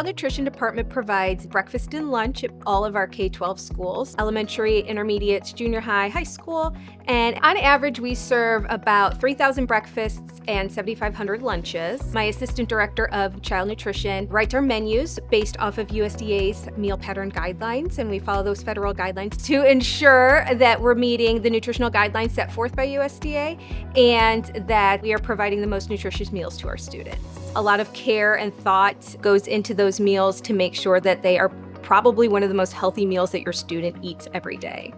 Child Nutrition Department provides breakfast and lunch at all of our K-12 schools, elementary, intermediates, junior high, high school, and on average we serve about 3,000 breakfasts and 7,500 lunches. My assistant director of child nutrition writes our menus based off of USDA's meal pattern guidelines, and we follow those federal guidelines to ensure that we're meeting the nutritional guidelines set forth by USDA and that we are providing the most nutritious meals to our students. A lot of care and thought goes into those meals to make sure that they are probably one of the most healthy meals that your student eats every day.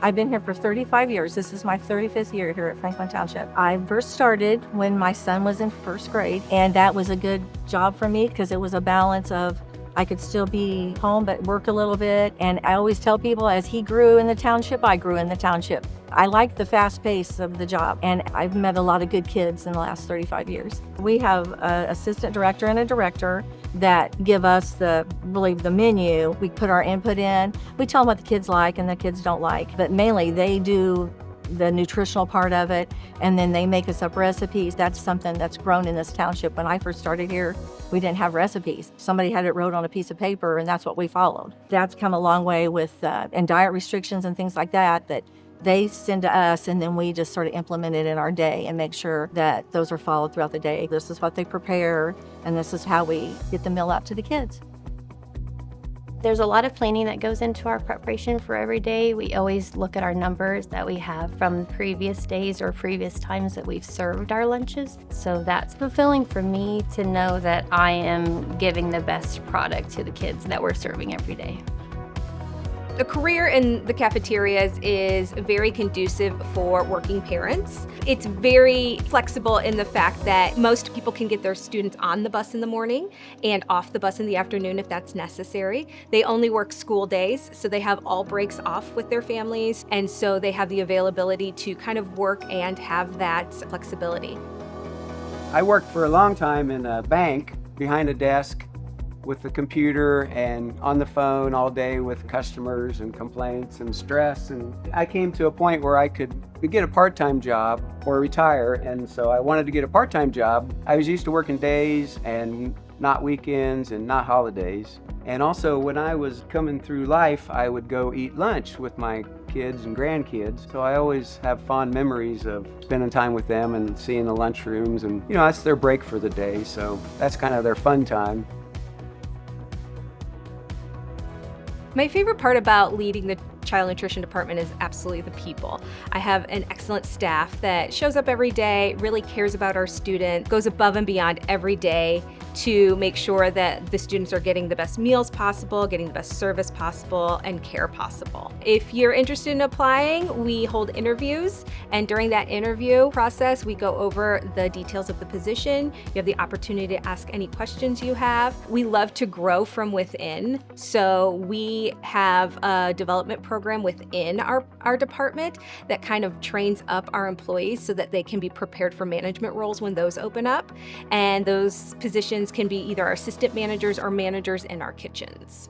I've been here for 35 years. This is my 35th year here at Franklin Township. I first started when my son was in first grade, and that was a good job for me because it was a balance of I could still be home but work a little bit. And I always tell people, as he grew in the township, I grew in the township. I like the fast pace of the job, and I've met a lot of good kids in the last 35 years. We have an assistant director and a director that give us the menu. We put our input in. We tell them what the kids like and the kids don't like, but mainly they do the nutritional part of it, and then they make us up recipes. That's something that's grown in this township. When I first started here, we didn't have recipes. Somebody had it wrote on a piece of paper, and that's what we followed. That's come a long way with and diet restrictions and things like that they send to us, and then we just sort of implement it in our day and make sure that those are followed throughout the day. This is what they prepare, and this is how we get the meal out to the kids. There's a lot of planning that goes into our preparation for every day. We always look at our numbers that we have from previous days or previous times that we've served our lunches. So that's fulfilling for me to know that I am giving the best product to the kids that we're serving every day. A career in the cafeterias is very conducive for working parents. It's very flexible in the fact that most people can get their students on the bus in the morning and off the bus in the afternoon if that's necessary. They only work school days, so they have all breaks off with their families, and so they have the availability to kind of work and have that flexibility. I worked for a long time in a bank behind a desk with the computer and on the phone all day with customers and complaints and stress. And I came to a point where I could get a part-time job or retire. And so I wanted to get a part-time job. I was used to working days and not weekends and not holidays. And also when I was coming through life, I would go eat lunch with my kids and grandkids. So I always have fond memories of spending time with them and seeing the lunchrooms. And that's their break for the day. So that's kind of their fun time. My favorite part about leading the Child Nutrition Department is absolutely the people. I have an excellent staff that shows up every day, really cares about our student, goes above and beyond every day to make sure that the students are getting the best meals possible, getting the best service possible, and care possible. If you're interested in applying, we hold interviews, and during that interview process, we go over the details of the position. You have the opportunity to ask any questions you have. We love to grow from within, so we have a development program within our department that kind of trains up our employees so that they can be prepared for management roles when those open up. And those positions can be either our assistant managers or managers in our kitchens.